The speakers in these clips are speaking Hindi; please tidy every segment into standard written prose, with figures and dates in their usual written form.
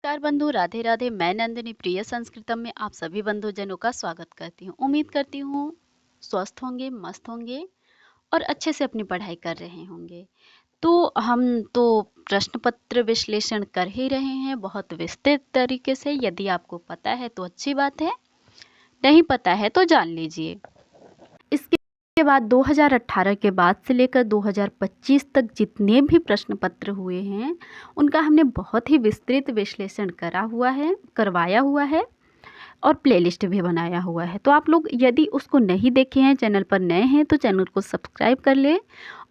नमस्कार बंधु, राधे राधे। मैं नंदिनी प्रिय संस्कृतम में आप सभी बंधुजनों का स्वागत करती हूँ। उम्मीद करती हूँ स्वस्थ होंगे, मस्त होंगे और अच्छे से अपनी पढ़ाई कर रहे होंगे। तो हम तो प्रश्न पत्र विश्लेषण कर ही रहे हैं बहुत विस्तृत तरीके से। यदि आपको पता है तो अच्छी बात है, नहीं पता है तो जान लीजिए। इसके बाद 2018 के बाद से लेकर 2025 तक जितने भी प्रश्न पत्र हुए हैं उनका हमने बहुत ही विस्तृत विश्लेषण करवाया हुआ है और प्लेलिस्ट भी बनाया हुआ है। तो आप लोग यदि उसको नहीं देखे हैं, चैनल पर नए हैं तो चैनल को सब्सक्राइब कर ले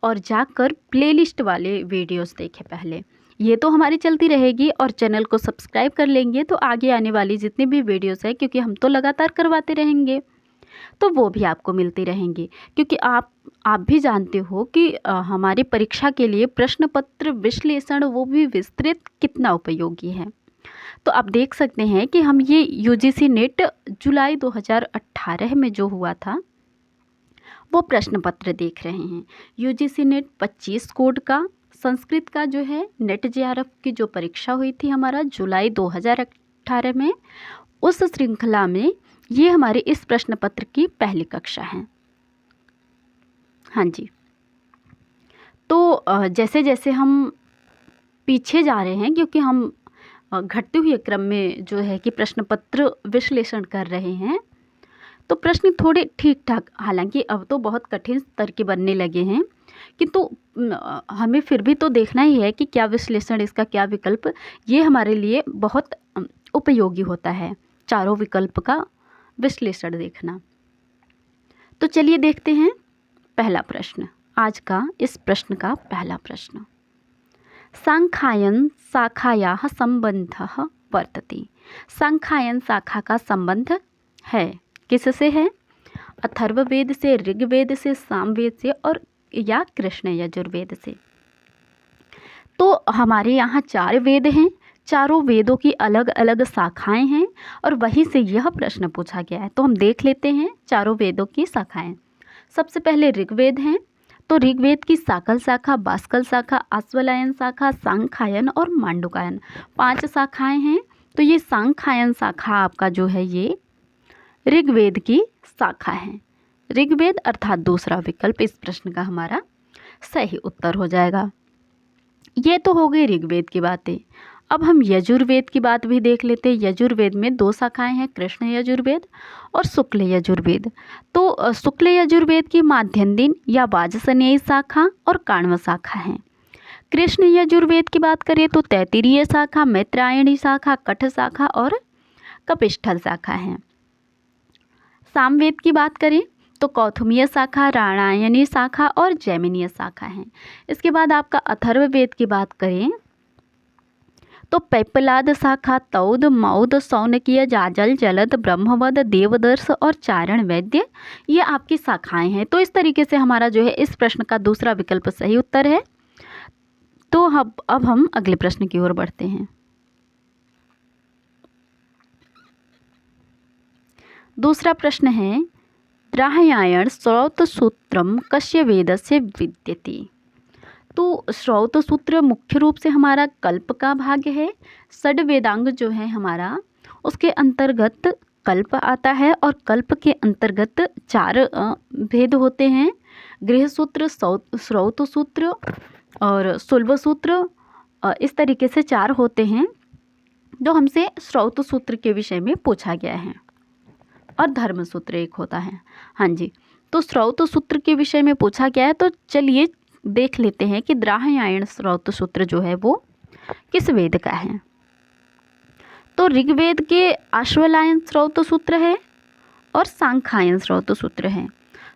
और जाकर प्लेलिस्ट वाले वीडियोस देखें पहले। ये तो हमारी चलती रहेगी और चैनल को सब्सक्राइब कर लेंगे तो आगे आने वाली जितनी भी वीडियोस है, क्योंकि हम तो लगातार करवाते रहेंगे, तो वो भी आपको मिलती रहेंगी। क्योंकि आप भी जानते हो कि हमारी परीक्षा के लिए प्रश्न पत्र विश्लेषण वो भी विस्तृत कितना उपयोगी है। तो आप देख सकते हैं कि हम ये यूजीसी नेट जुलाई 2018 में जो हुआ था वो प्रश्न पत्र देख रहे हैं। यूजीसी नेट 25 कोड का संस्कृत का जो है नेट जेआरएफ की जो परीक्षा हुई थी हमारा जुलाई 2018 में, उस श्रृंखला में ये हमारे इस प्रश्न पत्र की पहली कक्षा है। हाँ जी, तो जैसे जैसे हम पीछे जा रहे हैं, क्योंकि हम घटते हुए क्रम में जो है कि प्रश्न पत्र विश्लेषण कर रहे हैं, तो प्रश्न थोड़े ठीक ठाक, हालांकि अब तो बहुत कठिन स्तर के बनने लगे हैं, किंतु हमें फिर भी तो देखना ही है कि क्या विश्लेषण, इसका क्या विकल्प, ये हमारे लिए बहुत उपयोगी होता है, चारों विकल्प का विश्लेषण देखना। तो चलिए देखते हैं पहला प्रश्न, आज का इस प्रश्न का पहला प्रश्न। सांख्यायन शाखायाः संबंधः वर्तते। सांख्यायन शाखा का संबंध है, किससे है? अथर्ववेद से, ऋग्वेद से, सामवेद से और या कृष्ण यजुर्वेद से। तो हमारे यहाँ 4 वेद हैं, चारों वेदों की अलग अलग शाखाएं हैं और वहीं से यह प्रश्न पूछा गया है। तो हम देख लेते हैं चारों वेदों की शाखाएं। सबसे पहले ऋग्वेद हैं, तो ऋग्वेद की साकल शाखा, बाष्कल शाखा, आश्वलायन शाखा, सांख्यायन और मांडुकायन, 5 शाखाएं हैं। तो ये सांख्यायन शाखा आपका जो है ये ऋग्वेद की शाखा है। ऋग्वेद अर्थात दूसरा विकल्प इस प्रश्न का हमारा सही उत्तर हो जाएगा। ये तो हो गई ऋग्वेद की बातें। अब हम यजुर्वेद की बात भी देख लेते हैं। यजुर्वेद में 2 शाखाएं हैं, कृष्ण यजुर्वेद और शुक्ल यजुर्वेद। तो शुक्ल यजुर्वेद की माध्यन्दिन या वाजसनेयी शाखा और काण्व शाखा है। कृष्ण यजुर्वेद की बात करें तो तैत्तिरीय शाखा, मैत्रायणी शाखा, कठ शाखा और कपिष्ठल शाखा है। सामवेद की बात करें तो कौथुमीय शाखा, राणायनी शाखा और जैमिनीय शाखा है। इसके बाद आपका अथर्ववेद की बात करें तो पैपलाद शाखा, तौद, मौद, सौनकीय, जाजल, जलद, ब्रह्मवद, देवदर्श और चारण वैद्य, ये आपकी शाखाएं हैं। तो इस तरीके से हमारा जो है इस प्रश्न का दूसरा विकल्प सही उत्तर है। तो अब हम अगले प्रश्न की ओर बढ़ते हैं। दूसरा प्रश्न है, द्राहयायण श्रौत सूत्रम कस्य वेदस्य विद्यते। तो श्रौत सूत्र मुख्य रूप से हमारा कल्प का भाग है। षड वेदांग जो है हमारा, उसके अंतर्गत कल्प आता है और कल्प के अंतर्गत 4 भेद होते हैं, गृह सूत्र, श्रौत सूत्र और सुलभ सूत्र। इस तरीके से 4 होते हैं जो हमसे श्रौत सूत्र के विषय में पूछा गया है, और धर्म सूत्र एक होता है। हाँ जी, तो श्रौत सूत्र के विषय में पूछा गया है। तो चलिए देख लेते हैं कि द्राहयायण श्रौत सूत्र जो है वो किस वेद का है। तो ऋग्वेद के आश्वलायन श्रौत सूत्र है और सांख्यायन श्रौत सूत्र है।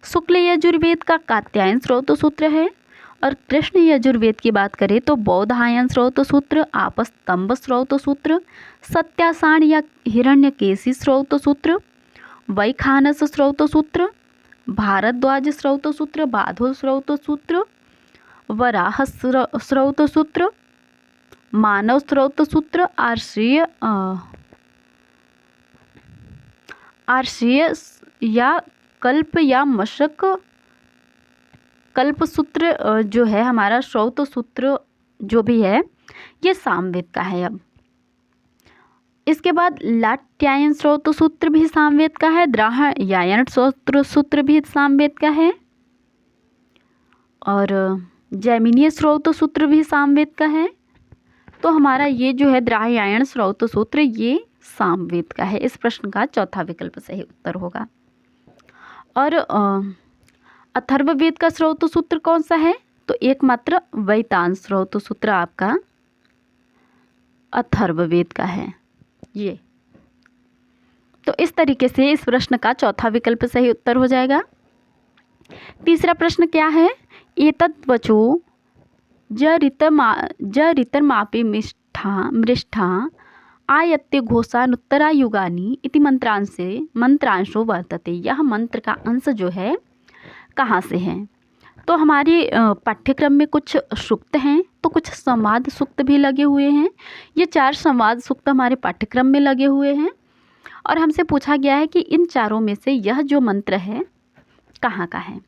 शुक्ल यजुर्वेद का कात्यायन श्रौत सूत्र है और कृष्ण यजुर्वेद की बात करें तो बौधायन श्रौत सूत्र, आपस्तंभ श्रौत सूत्र, सत्यासाण या हिरण्यकेशी श्रौत सूत्र, वैखानस श्रौत सूत्र, भारद्वाज श्रौत सूत्र, बाधो श्रौत सूत्र, वराह श्रौत सूत्र, मानव श्रौत सूत्र, आर्षीय या कल्प या मशक कल्प सूत्र जो है हमारा श्रौत सूत्र जो भी है ये सामवेद का है। अब इसके बाद लाट्यायन स्रोत सूत्र भी सामवेद का है, द्राहयायन स्रोत सूत्र भी सामवेद का है, और जैमिनीय स्रोत सूत्र भी सामवेद का है। तो हमारा ये जो है द्राहयायन स्रोत सूत्र ये सामवेद का है। इस प्रश्न का चौथा विकल्प सही उत्तर होगा। और अथर्ववेद का स्रोत सूत्र कौन सा है? तो एकमात्र वैतान स्रोत सूत्र आपका अथर्ववेद का है ये। तो इस तरीके से इस प्रश्न का चौथा विकल्प सही उत्तर हो जाएगा। तीसरा प्रश्न क्या है? एतद्वचो ऋतमापि मृष्ठा आयत्य घोषानुत्तरायुगानि इति मंत्रांशो वर्तते। यह मंत्र का अंश जो है कहाँ से है? तो हमारे पाठ्यक्रम में कुछ सूक्त हैं, तो कुछ संवाद सूक्त भी लगे हुए हैं। ये 4 संवाद सूक्त हमारे पाठ्यक्रम में लगे हुए हैं, और हमसे पूछा गया है कि इन चारों में से यह जो मंत्र है कहाँ का है।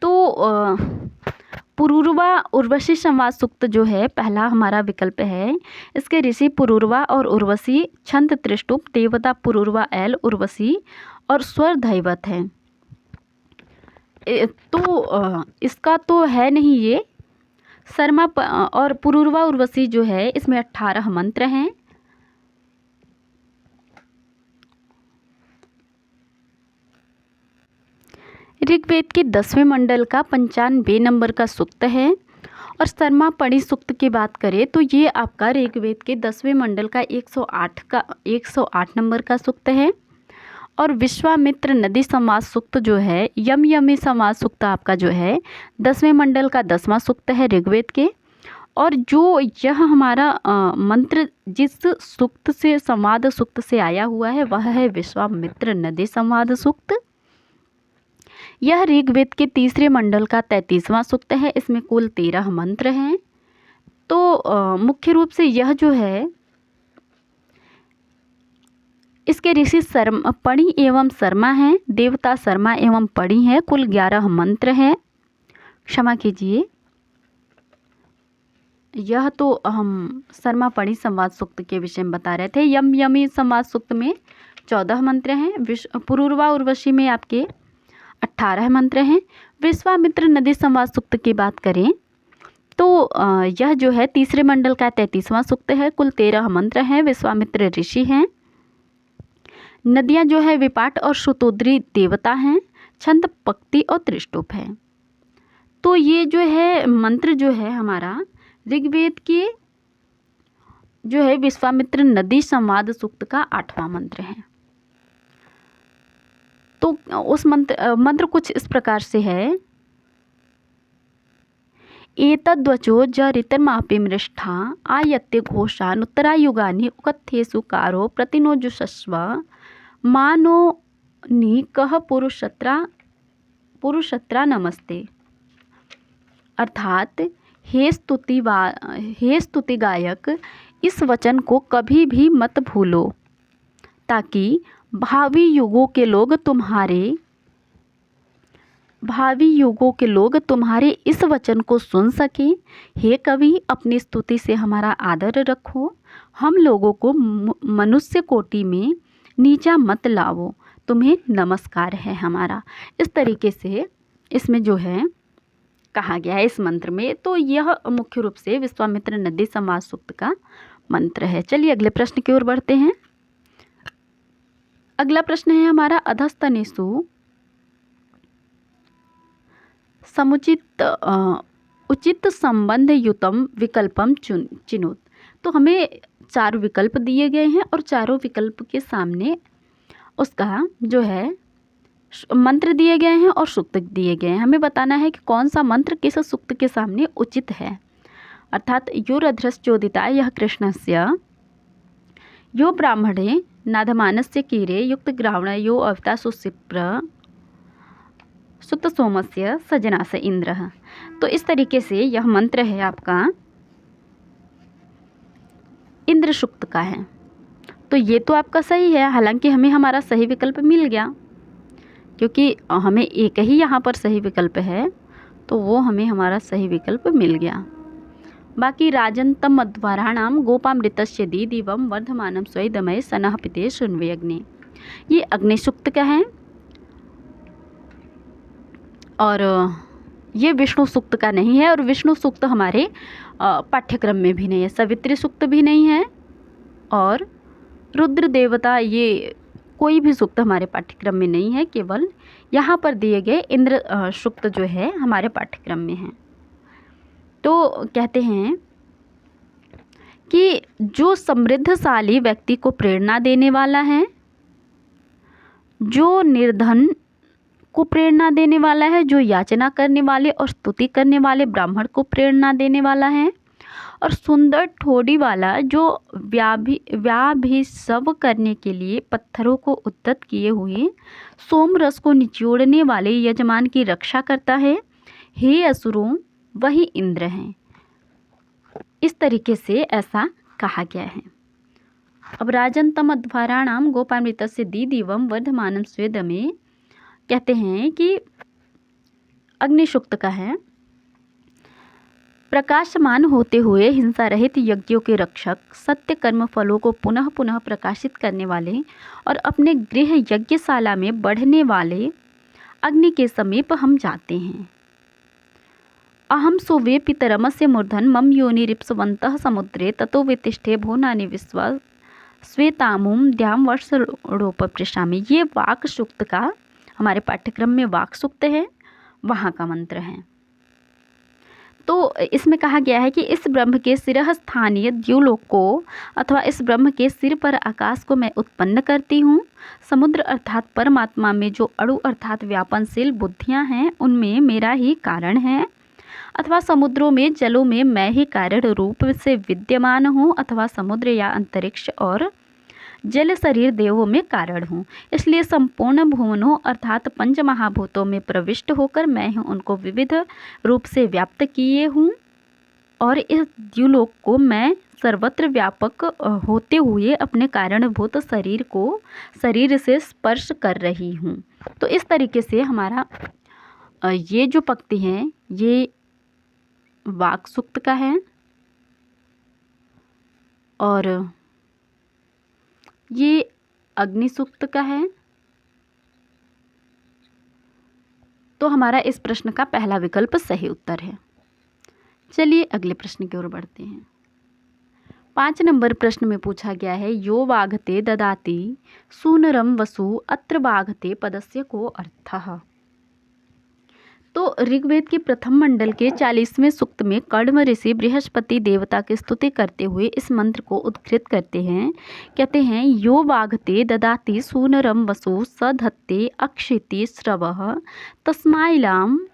तो पुरूरवा उर्वशी संवाद सूक्त जो है पहला हमारा विकल्प है। इसके ऋषि पुरूरवा और उर्वशी, छंद त्रिष्टुप, देवता पुरूरवा एल उर्वशी और स्वर दैवत है। तो इसका तो है नहीं ये शर्मा और पुरूरवा उर्वशी जो है इसमें 18 मंत्र हैं। ऋग्वेद के 10वें मंडल का 95 नंबर का सूक्त है। और शर्मा पणि सूक्त की बात करें तो ये आपका ऋग्वेद के 10वें मंडल का 108 नंबर का सूक्त है। और विश्वामित्र नदी संवाद सूक्त जो है, यमी संवाद सूक्त आपका जो है 10वें मंडल का 10वां सूक्त है ऋग्वेद के। और जो यह हमारा मंत्र जिस सूक्त से संवाद सूक्त से आया हुआ है वह है विश्वामित्र नदी संवाद सूक्त। यह ऋग्वेद के 3रे मंडल का 33वां सूक्त है। इसमें कुल 13 मंत्र हैं। तो मुख्य रूप से यह जो है इसके ऋषि पणि एवं शर्मा हैं, देवता शर्मा एवं पणि है। कुल 11 मंत्र हैं। क्षमा कीजिए, यह तो हम शर्मा पणि संवाद सूक्त के विषय में बता रहे थे। यमी संवाद सूक्त में 14 मंत्र हैं। पुरूरवा उर्वशी में आपके 18 मंत्र हैं। विश्वामित्र नदी संवाद सूक्त की बात करें तो यह जो है 3रे मंडल का 33वां सूक्त है। कुल 13 मंत्र हैं। विश्वामित्र ऋषि हैं। नदियां जो है विपाट और श्रुतोद्री देवता हैं। छंद पक्ति और त्रिष्टुप है। तो ये जो है मंत्र जो है हमारा ऋग्वेद के जो है विश्वामित्र नदी संवाद सूक्त का 8वां मंत्र है। तो उस मंत्र कुछ इस प्रकार से है। एतद्वचो ऋतमापि मृष्ठा आयत्य घोषानुत्तरायुगानि उकथ्येषु कारो प्रतिनोजुषस्व मानो नि कह पुरुषत्रा नमस्ते। अर्थात हे स्तुति गायक, इस वचन को कभी भी मत भूलो ताकि भावी युगों के लोग तुम्हारे इस वचन को सुन सकें। हे कवि, अपनी स्तुति से हमारा आदर रखो। हम लोगों को मनुष्य कोटि में नीचा मत लाओ। तुम्हें नमस्कार है हमारा। इस तरीके से इसमें जो है कहा गया है इस मंत्र में। तो यह मुख्य रूप से विश्वामित्र नदी संवाद सूक्त का मंत्र है। चलिए अगले प्रश्न की ओर बढ़ते हैं। अगला प्रश्न है हमारा अधस्तनेषु समुचित उचित संबंध युतम विकल्पम चिनुत। तो हमें 4 विकल्प दिए गए हैं और चारों विकल्प के सामने उसका जो है मंत्र दिए गए हैं और सूक्त दिए गए हैं। हमें बताना है कि कौन सा मंत्र किस सूक्त के सामने उचित है। अर्थात यो रध्रश्चोदिता यह कृष्णस्य, यो ब्राह्मणे नादमानस्य कीरे युक्त ग्रावण यो अवता सुसिप्र सुत सोमस्य सजना से इंद्र। तो इस तरीके से यह मंत्र है आपका इंद्र सूक्त का है। तो ये तो आपका सही है, हालांकि हमें हमारा सही विकल्प मिल गया क्योंकि हमें एक ही यहाँ पर सही विकल्प है, तो वो हमें हमारा सही विकल्प मिल गया। बाकी राजन्तं मध्वराणां गोपामृतस्य दीदिवं वर्धमानं स्वैदमय सनः पिते शृण्वे अग्ने। ये अग्नि सूक्त का है और ये विष्णु सूक्त का नहीं है, और विष्णु सूक्त हमारे पाठ्यक्रम में भी नहीं है, सवित्री सूक्त भी नहीं है, और रुद्र देवता ये कोई भी सूक्त हमारे पाठ्यक्रम में नहीं है। केवल यहाँ पर दिए गए इंद्र सूक्त जो है हमारे पाठ्यक्रम में है। तो कहते हैं कि जो समृद्धशाली व्यक्ति को प्रेरणा देने वाला है, जो निर्धन को प्रेरणा देने वाला है, जो याचना करने वाले और स्तुति करने वाले ब्राह्मण को प्रेरणा देने वाला है, और सुंदर ठोड़ी वाला जो व्याभिशव करने के लिए पत्थरों को उद्यत किए हुए सोम रस को निचोड़ने वाले यजमान की रक्षा करता है। हे असुरों, वही इंद्र हैं। इस तरीके से ऐसा कहा गया है। अब राजन्तं मध्वराणां गोपामृतस्य दीदिवं वर्धमानं स्वेदमे कहते हैं कि अग्नि सूक्त का है। प्रकाशमान होते हुए हिंसा रहित यज्ञों के रक्षक, सत्य कर्म फलों को पुनः पुनः प्रकाशित करने वाले और अपने गृह यज्ञशाला में बढ़ने वाले अग्नि के समीप हम जाते हैं। अहम सुवे पितरमस्य मूर्धन मम योनिरिप्सवन्तः समुद्रे ततो वितिष्ठे भुवनानि विश्वा श्वेतामुम द्याम वर्षरोप पृष्ठामि। ये वाक सूक्त का हमारे पाठ्यक्रम में वाक सूक्त है, वहाँ का मंत्र है। तो इसमें कहा गया है कि इस ब्रह्म के सिरह स्थानीय द्युलोक को अथवा इस ब्रह्म के सिर पर आकाश को मैं उत्पन्न करती हूँ। समुद्र अर्थात परमात्मा में जो अणु अर्थात व्यापनशील बुद्धियाँ हैं, उनमें मेरा ही कारण है, अथवा समुद्रों में जलों में मैं ही कारण रूप से विद्यमान हूँ, अथवा समुद्र या अंतरिक्ष और जल शरीर देवों में कारण हूँ। इसलिए संपूर्ण भुवनों अर्थात पंच महाभूतों में प्रविष्ट होकर मैं हूँ उनको विविध रूप से व्याप्त किए हूँ, और इस द्युलोक को मैं सर्वत्र व्यापक होते हुए अपने कारणभूत शरीर से स्पर्श कर रही हूँ। तो इस तरीके से हमारा ये जो पंक्ति है ये वाक सूक्त का है, और ये अग्नि सूक्त का है। तो हमारा इस प्रश्न का पहला विकल्प सही उत्तर है। चलिए अगले प्रश्न की ओर बढ़ते हैं। 5 नंबर प्रश्न में पूछा गया है, यो वाघते ददाति सूनरम वसु अत्र वाघते पदस्य को अर्थः। तो ऋग्वेद के प्रथम मंडल के 40वें सूक्त में कर्म ऋषि बृहस्पति देवता की स्तुति करते हुए इस मंत्र को उद्धृत करते हैं। कहते हैं, यो वाघते ददाति सूनरम वसु स धत्ते अक्षिति श्रवः तस्माइलाम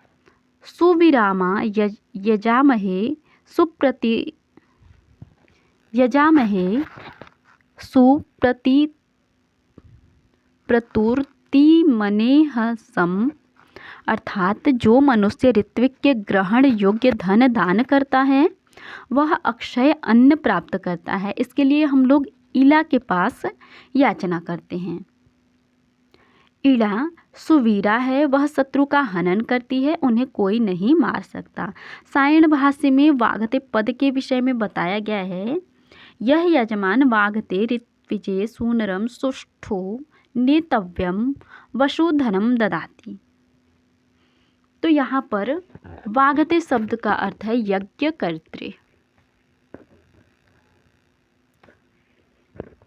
सुविरामा यजामहे सुप्रति प्रतुर्तिमनेहसम। अर्थात जो मनुष्य ऋत्विक के ग्रहण योग्य धन दान करता है वह अक्षय अन्न प्राप्त करता है। इसके लिए हम लोग इला के पास याचना करते हैं। इला सुवीरा है, वह शत्रु का हनन करती है, उन्हें कोई नहीं मार सकता। सायण भाष्य में वाघते पद के विषय में बताया गया है, यह यजमान वाघते ऋत्विजे सूनरम सुष्ठु नेतव्यम वसुधनम ददाति। तो यहाँ पर वाघते शब्द का अर्थ है यज्ञकर्त्री।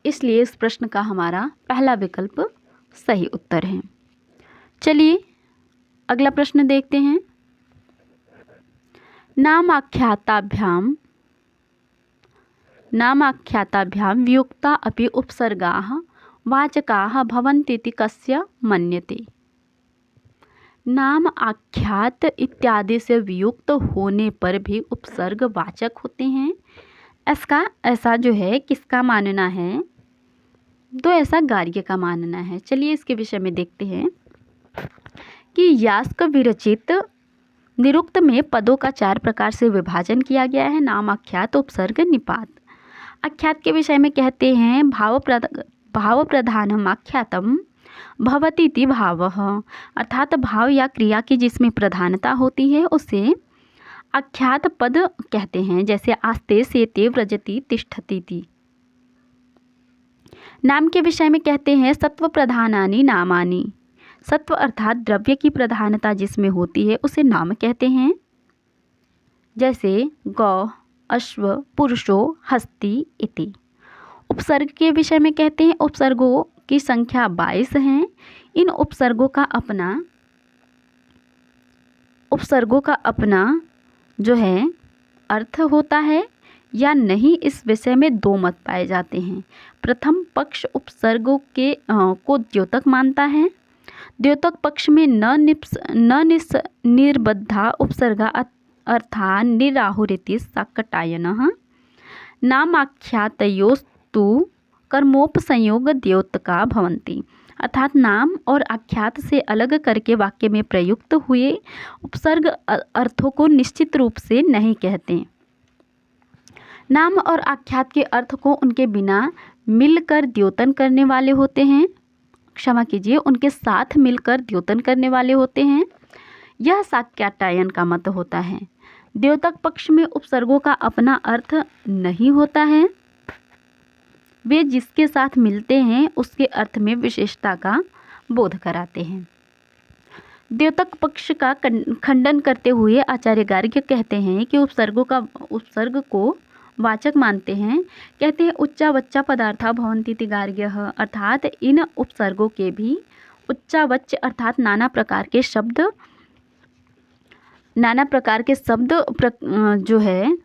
इसलिए इस प्रश्न का हमारा पहला विकल्प सही उत्तर है। चलिए अगला प्रश्न देखते हैं। नामाख्याताभ्याम वियुक्ता अपि उपसर्गाः वाचकाः भवन्तीति कस्य मन्यते। नाम आख्यात इत्यादि से वियुक्त होने पर भी उपसर्ग वाचक होते हैं। ऐसा जो है किसका मानना है? तो ऐसा गार्ग्य का मानना है। चलिए इसके विषय में देखते हैं कि यास्क विरचित निरुक्त में पदों का 4 प्रकार से विभाजन किया गया है, नाम, आख्यात, उपसर्ग, निपात। आख्यात के विषय में कहते हैं, भाव प्रधानम आख्यातम भवति इति भावः, अर्थात भाव या क्रिया की जिसमें प्रधानता होती है उसे आख्यात पद कहते हैं। जैसे आस्ते सेते व्रजति तिष्ठति ति। नाम के विषय में कहते हैं सत्व प्रधानानि नामानि। सत्व अर्थात द्रव्य की प्रधानता जिसमें होती है उसे नाम कहते हैं। जैसे गौ, अश्व, पुरुषो, हस्ती इति। उपसर्ग के विषय में कहते हैं उपसर्गों की संख्या 22 हैं। इन उपसर्गों का अपना जो है अर्थ होता है या नहीं, इस विषय में दो मत पाए जाते हैं। प्रथम पक्ष उपसर्गों के को द्योतक मानता है। द्योतक पक्ष में न निर्बद्धा उपसर्गा अर्थात निराहुरिति साकटायनः। नामाख्यातयोस्तु कर्मोपसंयोग द्योतका भवन्ति, अर्थात नाम और आख्यात से अलग करके वाक्य में प्रयुक्त हुए उपसर्ग अर्थों को निश्चित रूप से नहीं कहते। नाम और आख्यात के अर्थ को उनके बिना मिलकर द्योतन करने वाले होते हैं, क्षमा कीजिए, उनके साथ मिलकर द्योतन करने वाले होते हैं। यह साक्याटायन का मत होता है। द्योतक पक्ष में उपसर्गों का अपना अर्थ नहीं होता है, वे जिसके साथ मिलते हैं उसके अर्थ में विशेषता का बोध कराते हैं। द्योतक पक्ष का खंडन करते हुए आचार्य गार्ग्य कहते हैं कि उपसर्ग को वाचक मानते हैं। कहते हैं उच्चावच्चा पदार्था भवन्ति इति गार्ग्यः, अर्थात इन उपसर्गों के भी उच्चावच्च अर्थात नाना प्रकार के शब्द जो है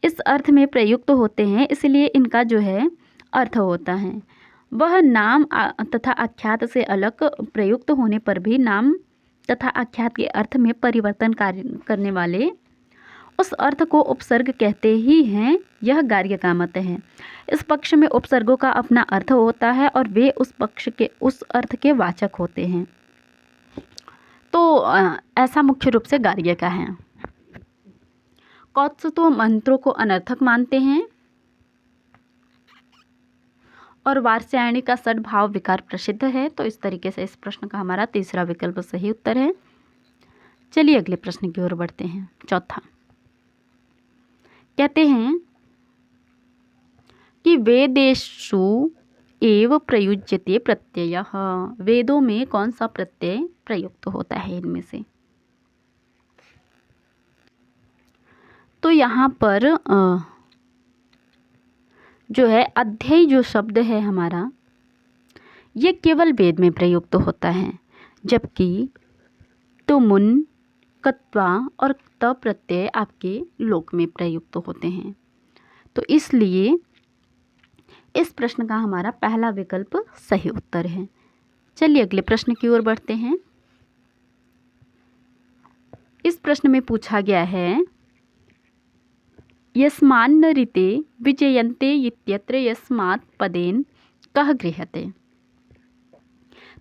इस अर्थ में प्रयुक्त होते हैं, इसलिए इनका जो है अर्थ होता है वह नाम तथा आख्यात से अलग प्रयुक्त होने पर भी नाम तथा आख्यात के अर्थ में परिवर्तन करने वाले उस अर्थ को उपसर्ग कहते ही हैं। यह गार्ग्य का मत है। इस पक्ष में उपसर्गों का अपना अर्थ होता है और वे उस पक्ष के उस अर्थ के वाचक होते हैं। तो ऐसा मुख्य रूप से गार्ग्य का है। कौत्स तो मंत्रों को अनर्थक मानते हैं और वार्ष्यायणी का सद्भाव विकार प्रसिद्ध है। तो इस तरीके से इस प्रश्न का हमारा तीसरा विकल्प सही उत्तर है। चलिए अगले प्रश्न की ओर बढ़ते हैं। चौथा कहते हैं कि वेदेषु एव प्रयुज्यते प्रत्ययः, वेदों में कौन सा प्रत्यय प्रयुक्त होता है इनमें से। तो यहाँ पर जो है अध्यय जो शब्द है हमारा ये केवल वेद में प्रयुक्त होता है, जबकि तुमुन, कत्वा और त प्रत्यय आपके लोक में प्रयुक्त होते हैं। तो इसलिए इस प्रश्न का हमारा पहला विकल्प सही उत्तर है। चलिए अगले प्रश्न की ओर बढ़ते हैं। इस प्रश्न में पूछा गया है यस्मान्न ऋते विजयन्ते इत्यत्र यस्मात् पदेन कः गृह्यते।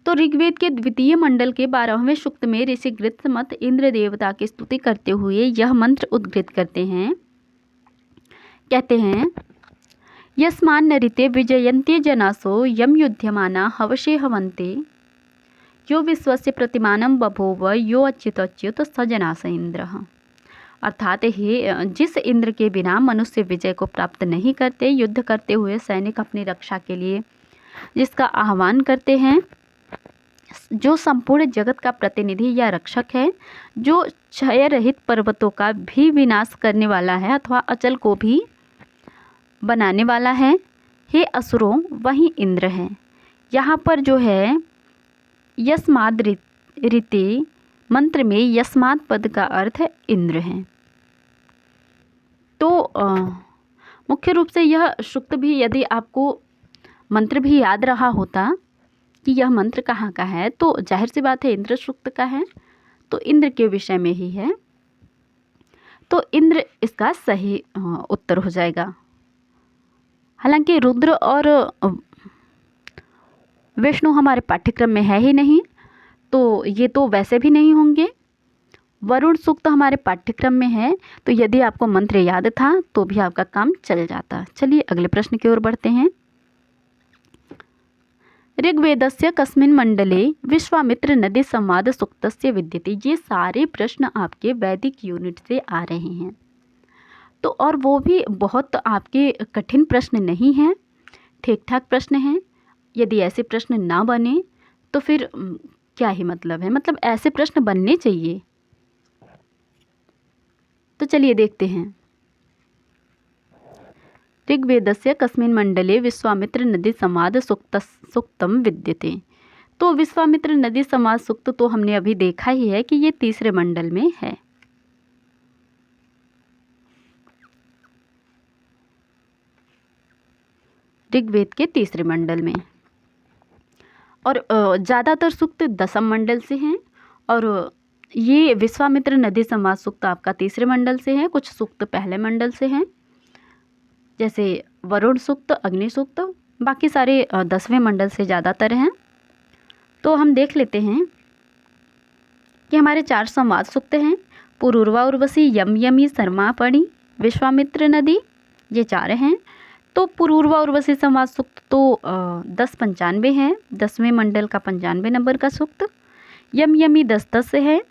तो ऋग्वेद के द्वितीय मंडल के 12वें सूक्त में ऋषि गृत्समत इंद्र देवता की स्तुति करते हुए यह मंत्र उद्घृत करते हैं। कहते हैं यस्मान्न ऋते विजयन्ते जनासो यम युध्यमाना हवशे हवन्ते यो विश्वस्य प्रतिमानं बभूव यो अच्युत स जनास इंद्रः। अर्थात हे जिस इंद्र के बिना मनुष्य विजय को प्राप्त नहीं करते, युद्ध करते हुए सैनिक अपनी रक्षा के लिए जिसका आह्वान करते हैं, जो संपूर्ण जगत का प्रतिनिधि या रक्षक है, जो क्षय रहित पर्वतों का भी विनाश करने वाला है अथवा अचल को भी बनाने वाला है, हे असुरों वही इंद्र है। यहाँ पर जो है यस्माद् ऋते मंत्र में यस्माद् पद का अर्थ इंद्र है। तो मुख्य रूप से यह सूक्त भी यदि आपको मंत्र भी याद रहा होता कि यह मंत्र कहाँ का है, तो जाहिर सी बात है इंद्र सूक्त का है, तो इंद्र के विषय में ही है, तो इंद्र इसका सही उत्तर हो जाएगा। हालांकि रुद्र और विष्णु हमारे पाठ्यक्रम में है ही नहीं, तो ये तो वैसे भी नहीं होंगे। वरुण सूक्त हमारे पाठ्यक्रम में है, तो यदि आपको मंत्र याद था तो भी आपका काम चल जाता। चलिए अगले प्रश्न की ओर बढ़ते हैं। ऋग्वेदस्य कस्मिन् मंडले विश्वामित्र नदी संवाद सूक्तस्य विद्यते। ये सारे प्रश्न आपके वैदिक यूनिट से आ रहे हैं, तो और वो भी बहुत आपके कठिन प्रश्न नहीं हैं, ठीक ठाक प्रश्न हैं। यदि ऐसे प्रश्न ना बने तो फिर क्या ही मतलब है, मतलब ऐसे प्रश्न बनने चाहिए। तो चलिए देखते हैं। ऋग्वेदस्य कस्मिन् मंडले विश्वामित्र नदी संवाद सूक्तम विद्यते। तो विश्वामित्र नदी संवाद सूक्त तो हमने अभी देखा ही है कि ये तीसरे मंडल में है। ऋग्वेद के तीसरे मंडल में, और ज़्यादातर सूक्त दसम मंडल से हैं, और ये विश्वामित्र नदी संवाद सूक्त आपका तीसरे मंडल से है। कुछ सूक्त पहले मंडल से हैं, जैसे वरुण सूक्त, अग्नि सूक्त, बाकी सारे 10वें मंडल से ज़्यादातर हैं। तो हम देख लेते हैं कि हमारे 4 संवाद सूक्त हैं। पुरूरवा उर्वशी, यम यमी, शर्मापणी, विश्वामित्र नदी, ये 4 हैं। तो पुरूरवा उर्वशी संवाद सूक्त तो 1095 है, 10वें मंडल का 95 नंबर का सूक्त। यम यमी 1010 से है,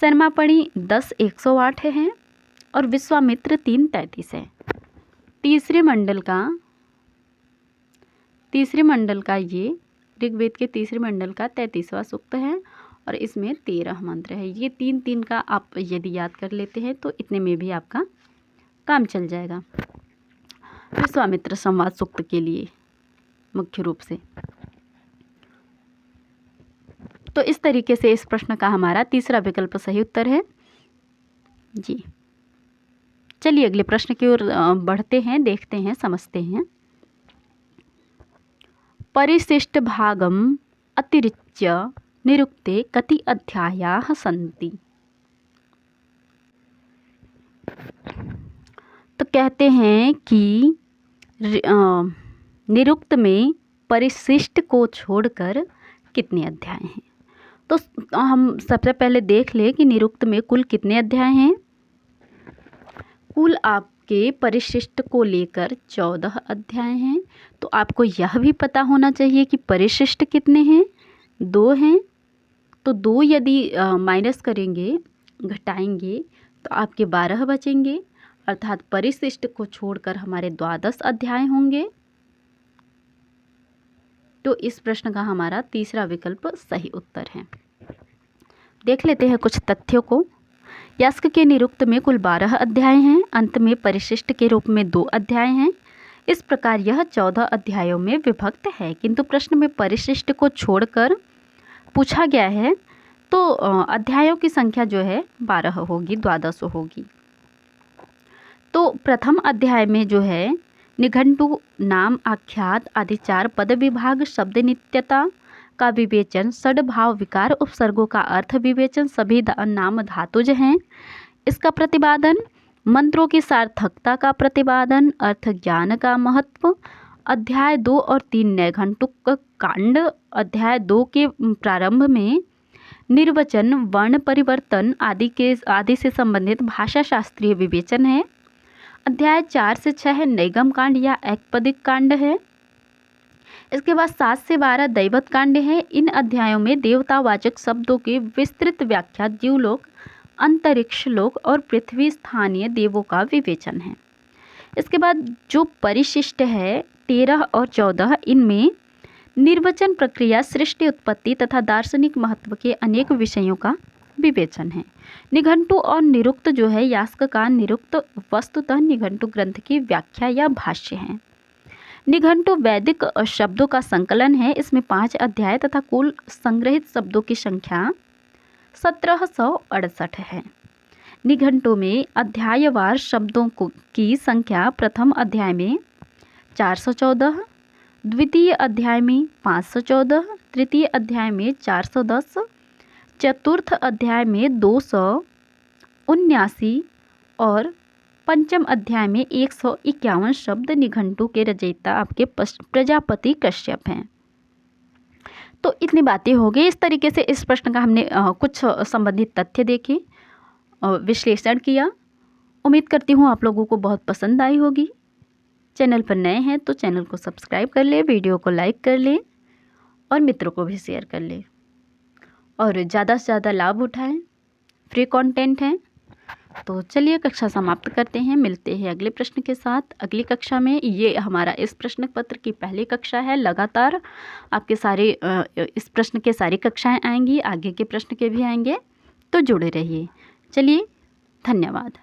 शर्मापणी 10 108 है, और विश्वामित्र 333 है। तीसरे मंडल का ये ऋग्वेद के तीसरे मंडल का 33वां सूक्त है, और इसमें 13 मंत्र है। ये 3-3 का आप यदि याद कर लेते हैं तो इतने में भी आपका काम चल जाएगा विश्वामित्र संवाद सूक्त के लिए मुख्य रूप से। तो इस तरीके से इस प्रश्न का हमारा तीसरा विकल्प सही उत्तर है जी। चलिए अगले प्रश्न की ओर बढ़ते हैं, देखते हैं, समझते हैं। परिशिष्ट भागम अतिरिच्य निरुक्ते कति अध्यायाः सन्ति। तो कहते हैं कि निरुक्त में परिशिष्ट को छोड़कर कितने अध्याय हैं। तो हम सबसे पहले देख लें कि निरुक्त में कुल कितने अध्याय हैं। कुल आपके परिशिष्ट को लेकर 14 अध्याय हैं। तो आपको यह भी पता होना चाहिए कि परिशिष्ट कितने हैं, 2 हैं। तो 2 यदि माइनस करेंगे, घटाएंगे, तो आपके 12 बचेंगे, अर्थात परिशिष्ट को छोड़कर हमारे 12 अध्याय होंगे। तो इस प्रश्न का हमारा तीसरा विकल्प सही उत्तर है। देख लेते हैं कुछ तथ्यों को। यास्क के निरुक्त में कुल 12 अध्याय हैं, अंत में परिशिष्ट के रूप में 2 अध्याय हैं। इस प्रकार यह 14 अध्यायों में विभक्त है, किंतु प्रश्न में परिशिष्ट को छोड़कर पूछा गया है, तो अध्यायों की संख्या जो है 12 होगी, 12 होगी। तो प्रथम अध्याय में जो है निघंटु, नाम, आख्यात आदि 4 पद विभाग, शब्द नित्यता का विवेचन, षड्भाव विकार उपसर्गों का अर्थ विवेचन, सभी नाम धातुज हैं, इसका प्रतिपादन, मंत्रों की सार्थकता का प्रतिपादन, अर्थ ज्ञान का महत्व। अध्याय 2 और 3 नैघंटुक कांड। अध्याय 2 के प्रारंभ में निर्वचन, वर्ण परिवर्तन आदि से संबंधित भाषा शास्त्रीय विवेचन है। अध्याय 4 से 6 नैगम कांड या एकपदिक कांड है। इसके बाद 7 से 12 दैवत कांड है। इन अध्यायों में देवतावाचक शब्दों की विस्तृत व्याख्या, जीवलोक, अंतरिक्ष लोक और पृथ्वी स्थानीय देवों का विवेचन है। इसके बाद जो परिशिष्ट है 13 और 14, इनमें निर्वचन प्रक्रिया, सृष्टि, उत्पत्ति तथा दार्शनिक महत्व के अनेक विषयों का विवेचन है। निघंटु और निरुक्त जो है, यास्क का निरुक्त वस्तुतः निघंटु ग्रंथ की व्याख्या या भाष्य है। निघंटु वैदिक शब्दों का संकलन है। इसमें 5 अध्याय तथा कुल संग्रहित शब्दों की संख्या 1768 है। निघंटु में अध्यायवार शब्दों की संख्या प्रथम अध्याय में 414, द्वितीय अध्याय में 514, तृतीय अध्याय में 410, चतुर्थ अध्याय में 279 और पंचम अध्याय में 151 शब्द निघंटु के रचयिता आपके प्रजापति कश्यप हैं। तो इतनी बातें हो गई। इस तरीके से इस प्रश्न का हमने कुछ संबंधित तथ्य देखे, विश्लेषण किया। उम्मीद करती हूँ आप लोगों को बहुत पसंद आई होगी। चैनल पर नए हैं तो चैनल को सब्सक्राइब कर ले, वीडियो को लाइक कर ले और मित्रों को भी शेयर कर लें और ज़्यादा से ज़्यादा लाभ उठाएं। फ्री कंटेंट है। तो चलिए कक्षा समाप्त करते हैं, मिलते हैं अगले प्रश्न के साथ अगली कक्षा में। ये हमारा इस प्रश्न पत्र की पहली कक्षा है। लगातार आपके सारे इस प्रश्न के सारी कक्षाएं आएंगी, आगे के प्रश्न के भी आएंगे, तो जुड़े रहिए। चलिए, धन्यवाद।